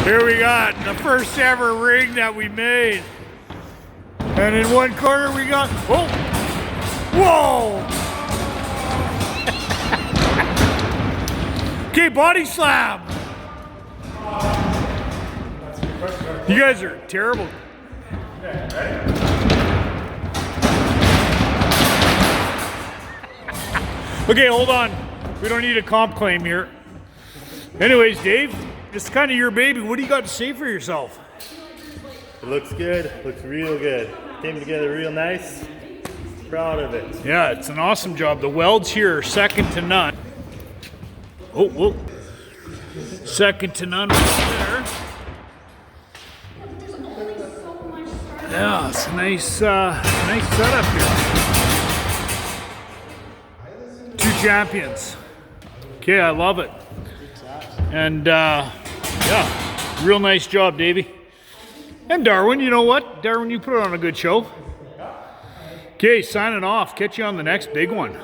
Here we got the first ever ring that we made. And in one corner we got, oh, whoa! Okay, body slam. You guys are terrible. Okay, hold on. We don't need a comp claim here. Anyways, Dave, it's kind of your baby. What do you got to say for yourself? It looks good. Looks real good. Came together real nice. Proud of it. Yeah, it's an awesome job. The welds here are second to none. Oh, whoa. Second to none right there. Yeah, it's a nice setup here. 2 champions. Okay, I love it. And yeah, real nice job, Davey. And Darwin, you know what? Darwin, you put on a good show. Okay, signing off. Catch you on the next big one.